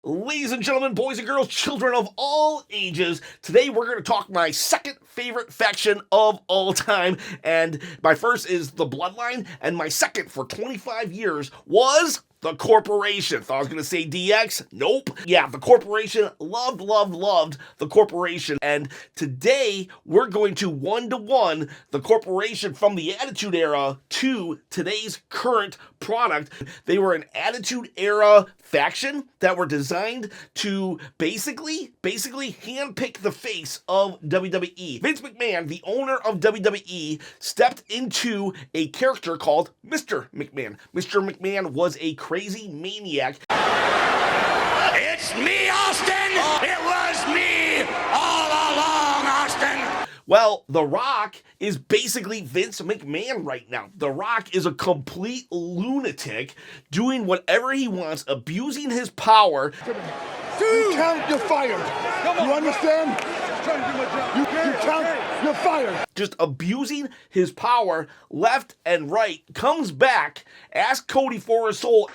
Ladies and gentlemen, boys and girls, children of all ages, today we're going to talk my second favorite faction of all time, and my first is the Bloodline, and my second for 25 years was the Corporation. Thought I was going to say DX. Nope. Yeah, the Corporation. Loved the Corporation. And today, we're going to one-to-one the Corporation from the Attitude Era to today's current product. They were an Attitude Era faction that were designed to basically handpick the face of WWE. Vince McMahon, the owner of WWE, stepped into a character called Mr. McMahon. Mr. McMahon was a crazy maniac. It's me, Austin! It was me all along, Austin! Well, The Rock is basically Vince McMahon right now. The Rock is a complete lunatic, doing whatever he wants, abusing his power. You count, you're fired. You understand? You count, you're fired. Just abusing his power left and right, comes back, asks Cody for his soul.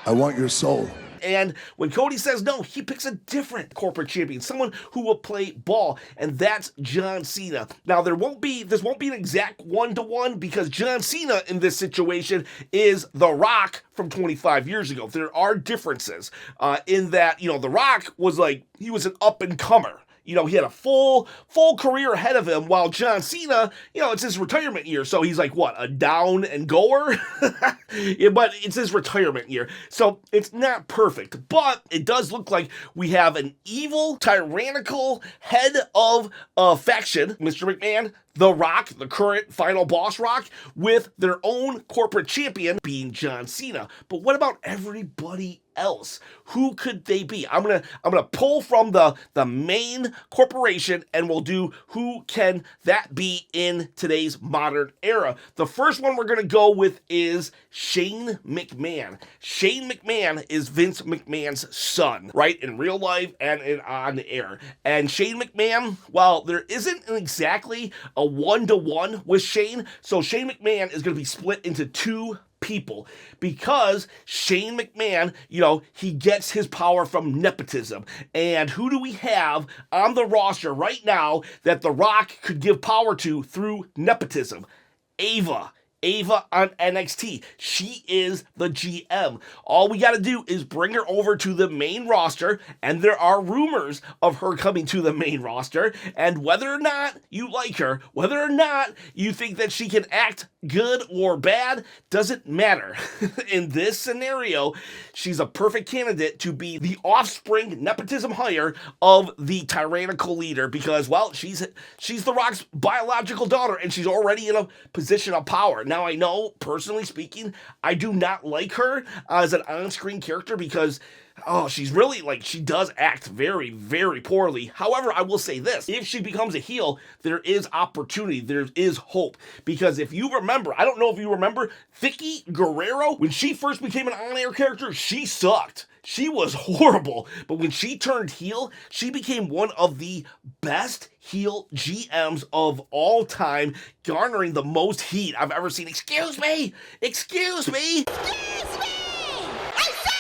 I want your soul. And when Cody says no, he picks a different corporate champion, someone who will play ball, and that's John Cena. Now, this won't be an exact one-to-one because John Cena in this situation is The Rock from 25 years ago. There are differences in that, The Rock was he was an up-and-comer. He had a full career ahead of him, while John Cena, it's his retirement year. So he's a down and goer? Yeah, but it's his retirement year. So it's not perfect. But it does look like we have an evil, tyrannical head of a faction, Mr. McMahon, The Rock, the current final boss Rock, with their own corporate champion being John Cena. But what about everybody else? Who could they be? I'm gonna pull from the main corporation, and we'll do who can that be in today's modern era. The first one we're gonna go with is Shane McMahon. Shane McMahon is Vince McMahon's son, right? In real life and on air. And Shane McMahon, well, there isn't exactly a one-to-one with Shane, so Shane McMahon is going to be split into two people, because Shane McMahon, he gets his power from nepotism. And who do we have on the roster right now that The Rock could give power to through nepotism? Ava on NXT. She is the GM. All we got to do is bring her over to the main roster, and there are rumors of her coming to the main roster, and whether or not you like her, whether or not you think that she can act good or bad, doesn't matter. In this scenario, she's a perfect candidate to be the offspring nepotism hire of the tyrannical leader, because, well, she's The Rock's biological daughter, and she's already in a position of power. Now, I know, personally speaking, I do not like her as an on-screen character because, she's really, she does act very, very poorly. However, I will say this. If she becomes a heel, there is opportunity. There is hope. Because if you remember, I don't know if you remember, Vicky Guerrero, when she first became an on-air character, she sucked. She was horrible, but when she turned heel, she became one of the best heel GMs of all time, garnering the most heat I've ever seen. Excuse me! Excuse me! Excuse me! I said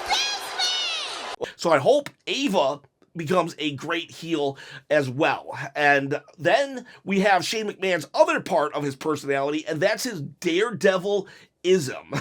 excuse me! So I hope Ava becomes a great heel as well. And then we have Shane McMahon's other part of his personality, and that's his daredevil ism.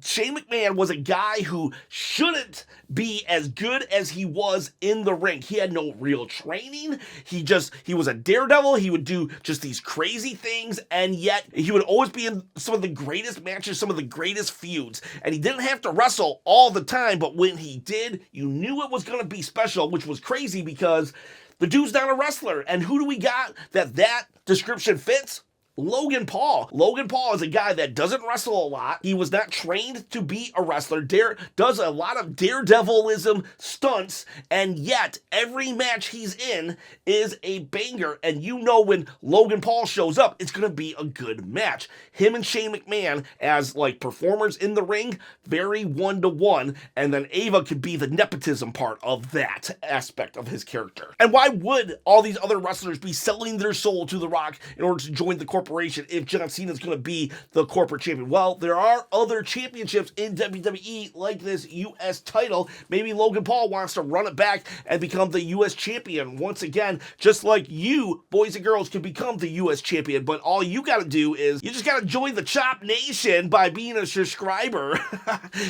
Shane McMahon was a guy who shouldn't be as good as he was in the ring. He had no real training. He was a daredevil. He would do just these crazy things, and yet he would always be in some of the greatest matches, some of the greatest feuds. And he didn't have to wrestle all the time, but when he did, you knew it was going to be special, which was crazy because the dude's not a wrestler. And who do we got that description fits? Logan Paul. Logan Paul is a guy that doesn't wrestle a lot. He was not trained to be a wrestler. Does a lot of daredevilism stunts, and yet every match he's in is a banger. And when Logan Paul shows up, it's going to be a good match. Him and Shane McMahon as performers in the ring, very one-to-one, and then Ava could be the nepotism part of that aspect of his character. And why would all these other wrestlers be selling their soul to The Rock in order to join the corporate corporation if John Cena is going to be the corporate champion? Well, there are other championships in WWE like this U.S. title. Maybe Logan Paul wants to run it back and become the U.S. champion once again, just like you, boys and girls, can become the U.S. champion. But all you got to do is you just got to join the Chop Nation by being a subscriber.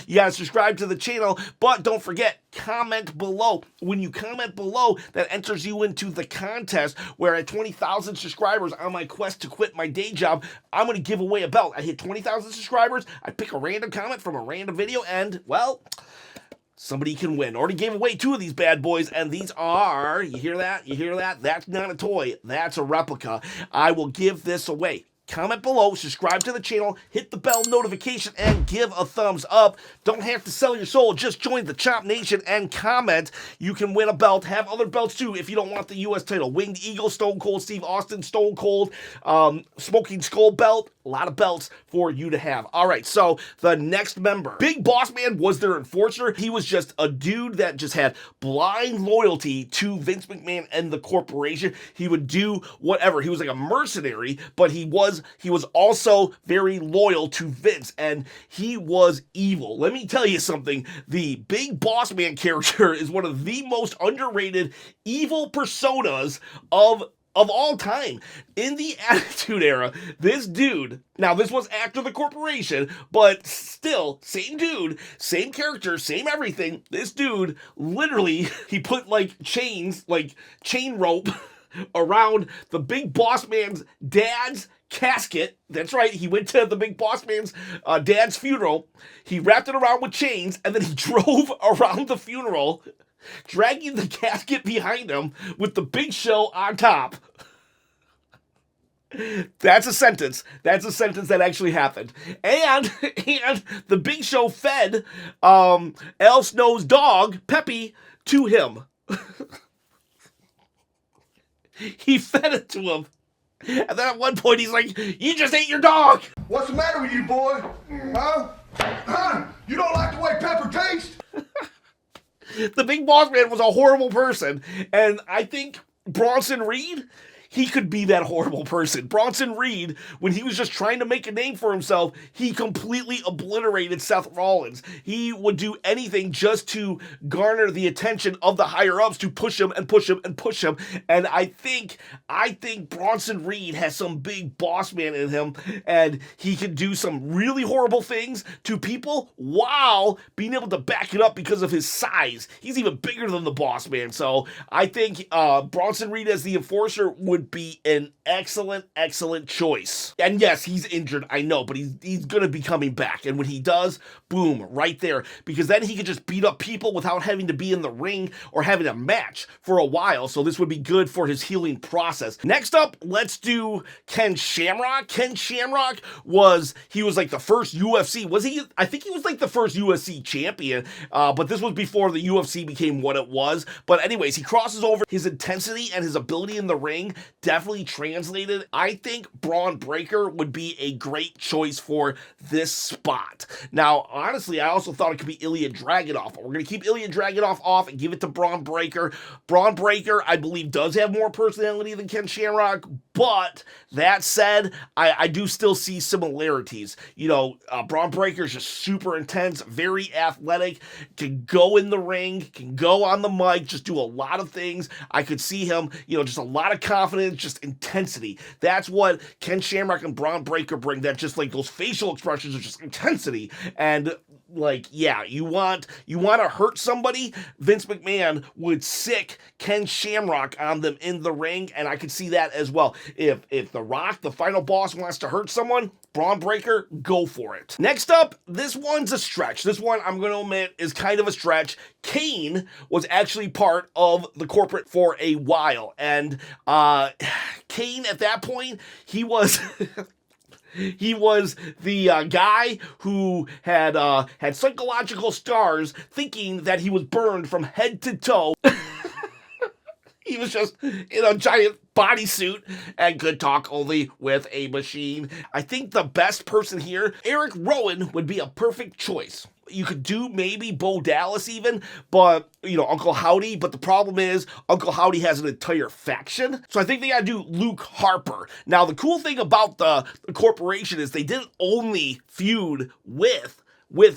You got to subscribe to the channel, but don't forget, comment below. When you comment below, that enters you into the contest where at 20,000 subscribers on my quest to quit my day job, I'm going to give away a belt. I hit 20,000 subscribers, I pick a random comment from a random video, and, well, somebody can win. Already gave away 2 of these bad boys, and these are, you hear that? You hear that? That's not a toy. That's a replica. I will give this away. Comment below, subscribe to the channel, hit the bell notification, and give a thumbs up. Don't have to sell your soul. Just join the Chop Nation and comment. You can win a belt. Have other belts too if you don't want the U.S. title. Winged Eagle, Stone Cold Steve Austin, Stone Cold, Smoking Skull belt. A lot of belts for you to have. All right, so the next member. Big Boss Man was their enforcer. He was just a dude that just had blind loyalty to Vince McMahon and the corporation. He would do whatever. He was like a mercenary, but he was also very loyal to Vince, and he was evil. Let me tell you something. The Big Boss Man character is one of the most underrated evil personas of all time. In the Attitude Era, this dude, now this was after the corporation, but still, same dude, same character, same everything. This dude, literally, he put like chains, like chain rope around the Big Boss Man's dad's casket. That's right, he went to the Big Boss Man's dad's funeral. He wrapped it around with chains, and then he drove around the funeral, dragging the casket behind him with the Big Show on top. That's a sentence. That's a sentence that actually happened. And the Big Show fed El Snow's dog, Peppy, to him. He fed it to him. And then at one point he's like, "You just ate your dog." What's the matter with you, boy? Huh? Huh? You don't like the way pepper tastes? The Big Boss Man was a horrible person. And I think Bronson Reed, he could be that horrible person. Bronson Reed, when he was just trying to make a name for himself, he completely obliterated Seth Rollins. He would do anything just to garner the attention of the higher-ups to push him and push him and push him. And I think Bronson Reed has some Big Boss Man in him, and he can do some really horrible things to people while being able to back it up because of his size. He's even bigger than the Boss Man. So I think Bronson Reed as the enforcer would be an excellent choice. And yes, he's injured, I know, but he's gonna be coming back. And when he does, boom, right there. Because then he could just beat up people without having to be in the ring or having a match for a while. So this would be good for his healing process. Next up, let's do Ken Shamrock. Ken Shamrock was like the first UFC, was he? I think he was like the first UFC champion, but this was before the UFC became what it was. But anyways, he crosses over. His intensity and his ability in the ring definitely translated. I think Braun Breaker would be a great choice for this spot. Now, honestly, I also thought it could be Ilya Dragunov, but we're going to keep Ilya Dragunov off and give it to Braun Breaker. Braun Breaker, I believe, does have more personality than Ken Shamrock, but that said, I do still see similarities. You know, Braun Breaker is just super intense, very athletic, can go in the ring, can go on the mic, just do a lot of things. I could see him, you know, just a lot of confidence, just intensity. That's what Ken Shamrock and Braun Breaker bring. That just like those facial expressions are just intensity. And like, yeah, you want to hurt somebody, Vince McMahon would sick Ken Shamrock on them in the ring, and I could see that as well. If The Rock, the final boss, wants to hurt someone, Braun Breaker, go for it. Next up, this one's a stretch. This one, I'm going to admit, is kind of a stretch. Kane was actually part of the corporate for a while, and Kane, at that point, he was... He was the guy who had psychological scars, thinking that he was burned from head to toe. He was just in a giant bodysuit and could talk only with a machine. I think the best person here, Eric Rowan, would be a perfect choice. You could do maybe Bo Dallas even, but, Uncle Howdy. But the problem is Uncle Howdy has an entire faction. So I think they got to do Luke Harper. Now, the cool thing about the corporation is they didn't only feud with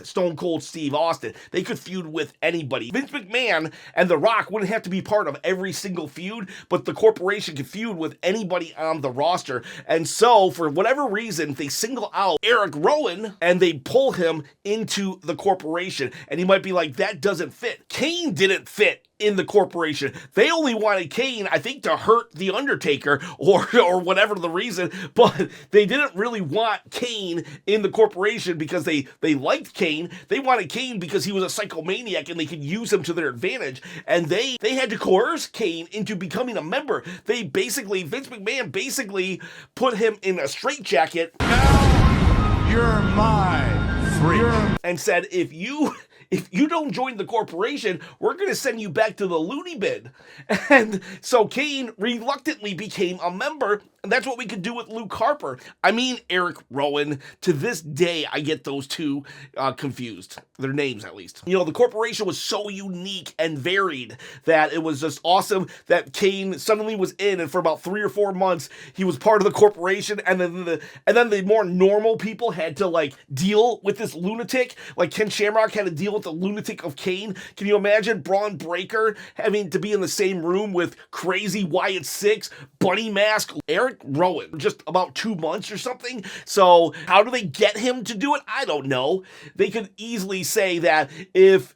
Stone Cold Steve Austin. They could feud with anybody. Vince McMahon and The Rock wouldn't have to be part of every single feud, but the corporation could feud with anybody on the roster. And so, for whatever reason, they single out Eric Rowan and they pull him into the corporation. And you might be like, that doesn't fit. Kane didn't fit in the corporation. They only wanted Kane, I think, to hurt The Undertaker or whatever the reason, but they didn't really want Kane in the corporation because they liked Kane. They wanted Kane because he was a psychomaniac and they could use him to their advantage, and they had to coerce Kane into becoming a member. Vince McMahon basically put him in a straitjacket. Now you're my freak. And said, if you don't join the corporation, we're going to send you back to the loony bin. And so Kane reluctantly became a member, and that's what we could do with Luke Harper. I mean, Eric Rowan. To this day, I get those two confused. Their names, at least. The corporation was so unique and varied that it was just awesome that Kane suddenly was in, and for about 3 or 4 months, he was part of the corporation, and then the more normal people had to, deal with this lunatic. Like Ken Shamrock had to deal with the lunatic of Kane. Can you imagine Braun Breaker having to be in the same room with crazy Wyatt Six, Bunny Mask, Eric Rowan, just about 2 months or something? So how do they get him to do it? I don't know. They could easily say that if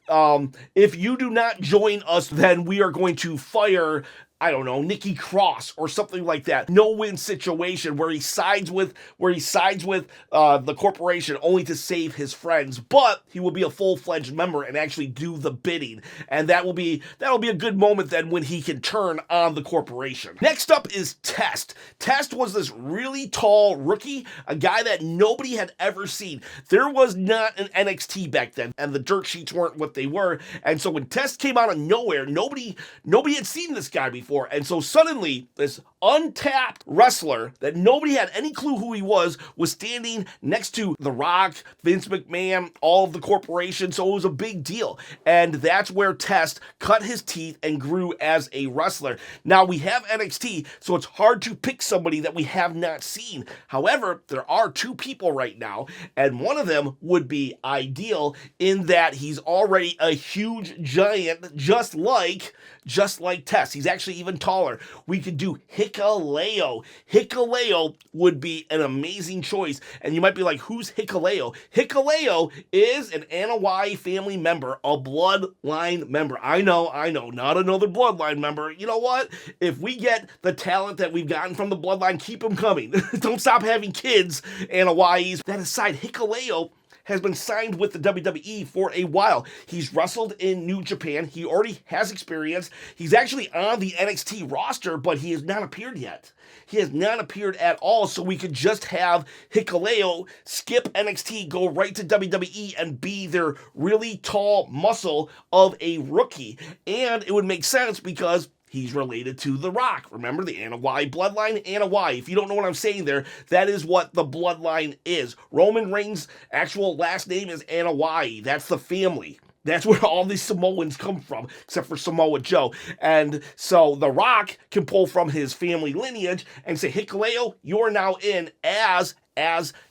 you do not join us, then we are going to fire, I don't know, Nikki Cross or something like that. No-win situation where he sides with the corporation only to save his friends, but he will be a full-fledged member and actually do the bidding. And that'll be a good moment then when he can turn on the corporation. Next up is Test. Test was this really tall rookie, a guy that nobody had ever seen. There was not an NXT back then, and the dirt sheets weren't what they were. And so when Test came out of nowhere, nobody had seen this guy before. And so suddenly, this untapped wrestler that nobody had any clue who he was standing next to The Rock, Vince McMahon, all of the corporation. So it was a big deal. And that's where Test cut his teeth and grew as a wrestler. Now we have NXT, so it's hard to pick somebody that we have not seen. However, there are 2 people right now, and one of them would be ideal in that he's already a huge giant, just like Test. He's actually even taller. We could do Hikuleo. Hikuleo would be an amazing choice. And you might be like, who's Hikuleo? Hikuleo is an Anoa'i family member, a bloodline member. I know, not another bloodline member. You know what? If we get the talent that we've gotten from the bloodline, keep them coming. Don't stop having kids, Anoa'is. That aside, Hikuleo has been signed with the WWE for a while. He's wrestled in New Japan. He already has experience. He's actually on the NXT roster, but he has not appeared yet. He has not appeared at all, so we could just have Hikuleo skip NXT, go right to WWE, and be their really tall muscle of a rookie. And it would make sense because he's related to The Rock. Remember the Anoa'i bloodline? Anoa'i. If you don't know what I'm saying there, that is what the bloodline is. Roman Reigns' actual last name is Anoa'i. That's the family. That's where all these Samoans come from, except for Samoa Joe. And so The Rock can pull from his family lineage and say, Hikuleo, you're now in as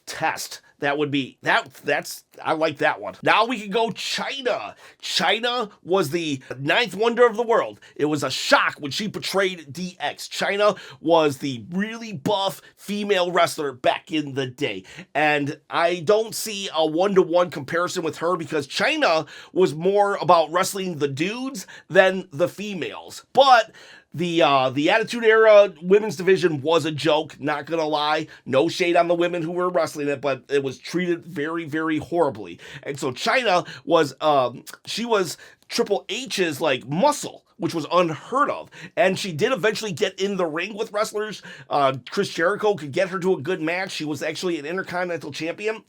Test. That would be, I like that one. Now we can go China. China was the 9th wonder of the world. It was a shock when she portrayed DX. China was the really buff female wrestler back in the day. And I don't see a 1-to-1 comparison with her because China was more about wrestling the dudes than the females. But the Attitude Era women's division was a joke, not gonna lie. No shade on the women who were wrestling it, but it was treated very, very horribly. And so China was, she was Triple H's muscle, which was unheard of. And she did eventually get in the ring with wrestlers. Chris Jericho could get her to a good match. She was actually an Intercontinental Champion.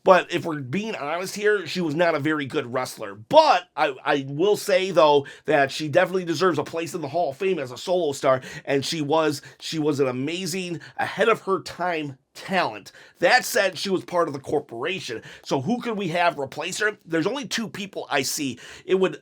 But if we're being honest here, she was not a very good wrestler. But I will say, though, that she definitely deserves a place in the Hall of Fame as a solo star. And she was an amazing, ahead of her time talent. That said, she was part of the corporation. So who could we have replace her? There's only two people I see.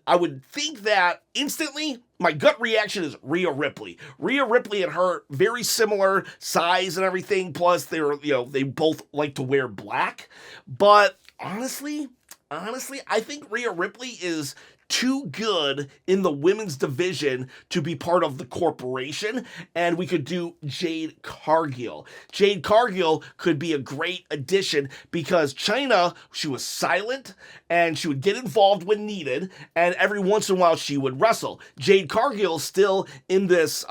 I would think that instantly, my gut reaction is Rhea Ripley. Rhea Ripley and her, very similar size and everything, plus they both like to wear black. But honestly, I think Rhea Ripley is too good in the women's division to be part of the corporation, and we could do Jade Cargill. Jade Cargill could be a great addition because Chyna, she was silent and she would get involved when needed, and every once in a while she would wrestle. Jade Cargill still in this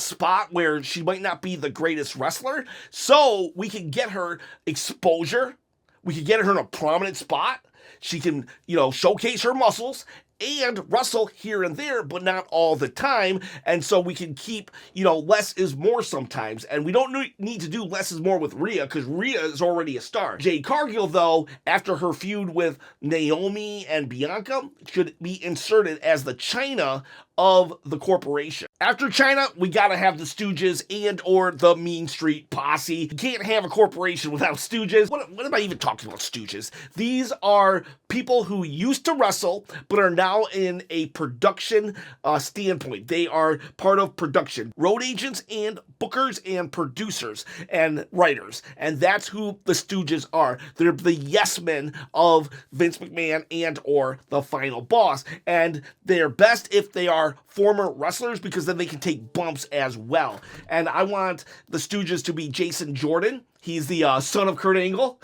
spot where she might not be the greatest wrestler, so we can get her exposure. We can get her in a prominent spot. She can, showcase her muscles and wrestle here and there, but not all the time. And so we can keep, less is more sometimes. And we don't need to do less is more with Rhea because Rhea is already a star. Jade Cargill, though, after her feud with Naomi and Bianca, should be inserted as the Chyna of the corporation. After Chyna, we gotta have the Stooges and or the Mean Street Posse. You can't have a corporation without Stooges. What am I even talking about, Stooges? These are people who used to wrestle, but are now in a production standpoint. They are part of production. Road agents and bookers and producers and writers. And that's who the Stooges are. They're the yes men of Vince McMahon and or the final boss. And they're best if they are former wrestlers because then they can take bumps as well. And I want the Stooges to be Jason Jordan. He's the son of Kurt Angle.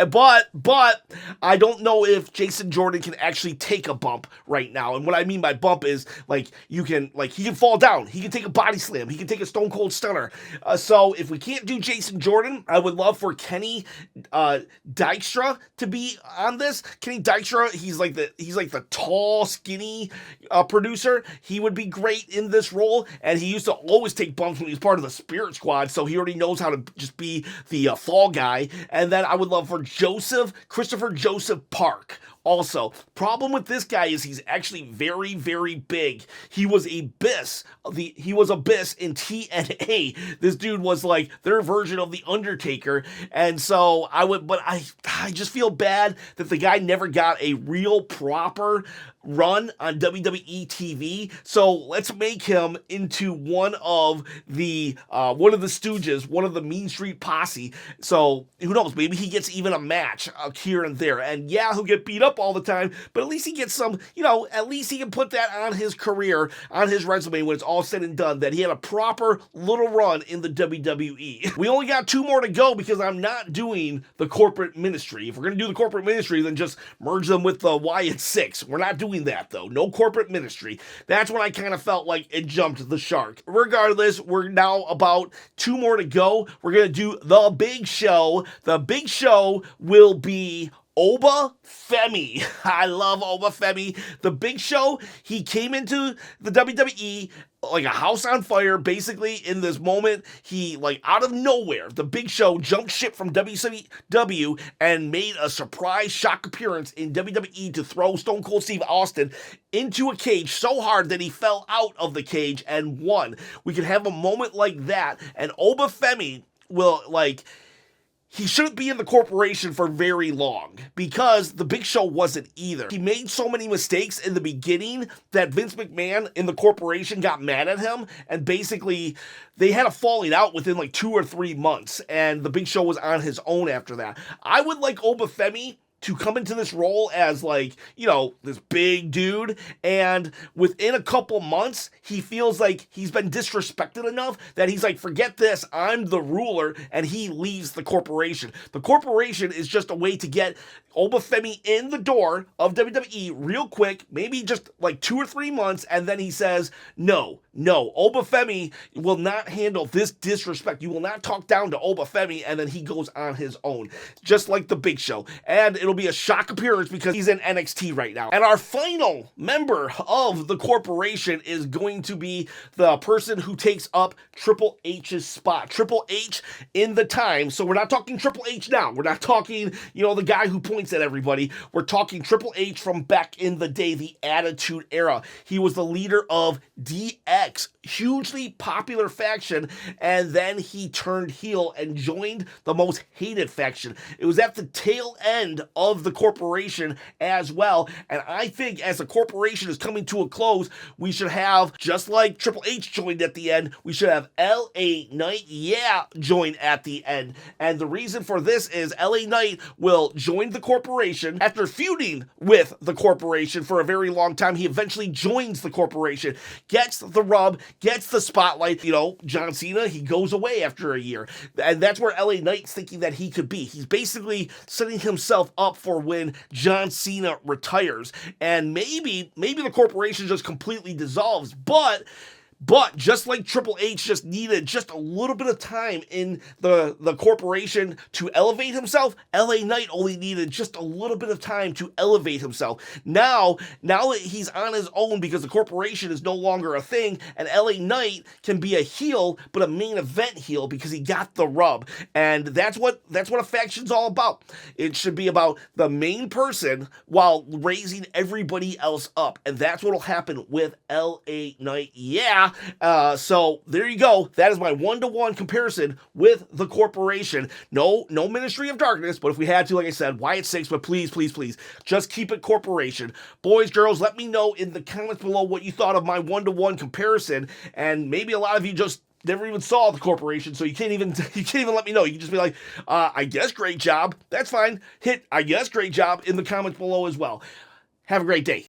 but I don't know if Jason Jordan can actually take a bump right now. And what I mean by bump is he can fall down. He can take a body slam. He can take a Stone Cold Stunner. So if we can't do Jason Jordan, I would love for Kenny Dykstra to be on this. Kenny Dykstra, he's like the tall, skinny producer. He would be great in this role. And he used to always take bumps when he was part of the Spirit Squad. So he already knows how to just be the fall guy. And then I would love for Christopher Joseph Park. Also, problem with this guy is he's actually very, very big. He was Abyss. He was Abyss in TNA. This dude was like their version of The Undertaker. And so I just feel bad that the guy never got a real proper run on WWE TV. So let's make him into one of the Stooges, one of the Mean Street Posse. So who knows? Maybe he gets even a match here and there. And yeah, he'll get beat up all the time, but at least he gets some, at least he can put that on his career, on his resume when it's all said and done, that he had a proper little run in the WWE. We only got 2 more to go because I'm not doing the corporate ministry. If we're going to do the corporate ministry, then just merge them with the Wyatt Six. We're not doing that though. No corporate ministry. That's when I kind of felt like it jumped the shark. Regardless, we're now about 2 more to go. We're going to do the Big Show. The Big Show will be Oba Femi. I love Oba Femi. The Big Show, he came into the WWE like a house on fire, basically. In this moment, he, out of nowhere, the Big Show jumped ship from WCW and made a surprise shock appearance in WWE to throw Stone Cold Steve Austin into a cage so hard that he fell out of the cage and won. We could have a moment like that, and Oba Femi will, he shouldn't be in the corporation for very long because the Big Show wasn't either. He made so many mistakes in the beginning that Vince McMahon in the corporation got mad at him, and basically they had a falling out within 2 or 3 months, and the Big Show was on his own after that. I would like Oba Femi to come into this role as this big dude, and within a couple months, he feels like he's been disrespected enough that he's like, forget this, I'm the ruler, and he leaves the corporation. The corporation is just a way to get Oba Femi in the door of WWE real quick, maybe just 2 or 3 months, and then he says, no, Oba Femi will not handle this disrespect. You will not talk down to Oba Femi, and then he goes on his own, just like the Big Show. And it it'll be a shock appearance because he's in NXT right now. And our final member of the corporation is going to be the person who takes up Triple H's spot. Triple H in the time. So we're not talking Triple H now. We're not talking, the guy who points at everybody. We're talking Triple H from back in the day, the Attitude Era. He was the leader of DX, hugely popular faction, and then he turned heel and joined the most hated faction. It was at the tail end of the corporation as well, and I think as the corporation is coming to a close, we should have, just like Triple H joined at the end, we should have LA Knight, join at the end. And the reason for this is LA Knight will join the corporation after feuding with the corporation for a very long time. He eventually joins the corporation, gets the rub, gets the spotlight. John Cena, he goes away after a year. And that's where LA Knight's thinking that he could be. He's basically setting himself up for when John Cena retires. And maybe the corporation just completely dissolves, but just like Triple H just needed just a little bit of time in the corporation to elevate himself, LA Knight only needed just a little bit of time to elevate himself. Now that he's on his own because the corporation is no longer a thing, and LA Knight can be a heel, but a main event heel because he got the rub. And that's what a faction's all about. It should be about the main person while raising everybody else up. And that's what'll happen with LA Knight. So there you go. That is my 1-to-1 comparison with the corporation. No Ministry of Darkness, but if we had to, like I said, Wyatt 6, but please, just keep it corporation. Boys, girls, let me know in the comments below what you thought of my 1-to-1 comparison, and maybe a lot of you just never even saw the corporation, so you can't even let me know. You can just be like, I guess great job. That's fine. Hit I guess great job in the comments below as well. Have a great day.